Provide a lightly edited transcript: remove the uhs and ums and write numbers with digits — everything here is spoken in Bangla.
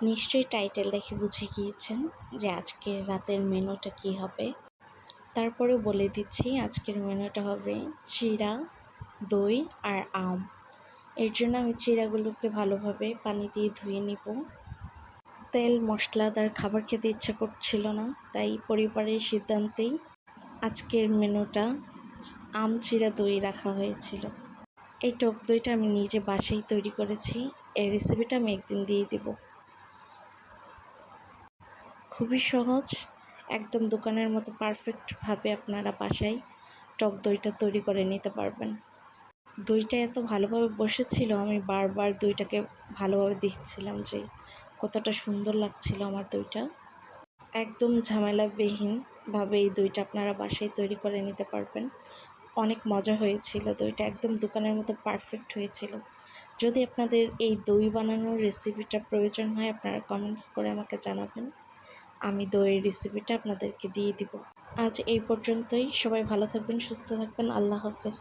নিশ্চয়ই টাইটেল দেখে বুঝে গিয়েছেন যে আজকের রাতের মেনুটা কী হবে। তারপরেও বলে দিচ্ছি, আজকের মেনুটা হবে চিড়া, দই আর আম। এর জন্য আমি চিড়াগুলোকে ভালোভাবে পানি দিয়ে ধুয়ে নিব। তেল মশলাদার খাবার খেতে ইচ্ছা করছিল না, তাই পরিবারের সিদ্ধান্তেই আজকের মেনুটা আম চিড়া দই রাখা হয়েছিল। এই টক দইটা আমি নিজে বাসায় তৈরি করেছি। এই রেসিপিটা আমি একদিন দিয়ে দেব। খুবই সহজ, একদম দোকানের মতো পারফেক্টভাবে আপনারা বাসায় টক দইটা তৈরি করে নিতে পারবেন। দইটা এত ভালোভাবে বসেছিল, আমি বারবার দইটাকে ভালোভাবে দেখছিলাম যে কতটা সুন্দর লাগছিল আমার দইটা। একদম ঝামেলাবিহীনভাবে এই দইটা আপনারা বাসায় তৈরি করে নিতে পারবেন। অনেক মজা হয়েছিল, দইটা একদম দোকানের মতো পারফেক্ট হয়েছিল। যদি আপনাদের এই দই বানানোর রেসিপিটা প্রয়োজন হয়, আপনারা কমেন্টস করে আমাকে জানাবেন, আমি দইয়ের রেসিপিটা আপনাদেরকে দিয়ে দিব। আজ এই পর্যন্তই। সবাই ভালো থাকবেন, সুস্থ থাকবেন। আল্লাহ হাফেজ।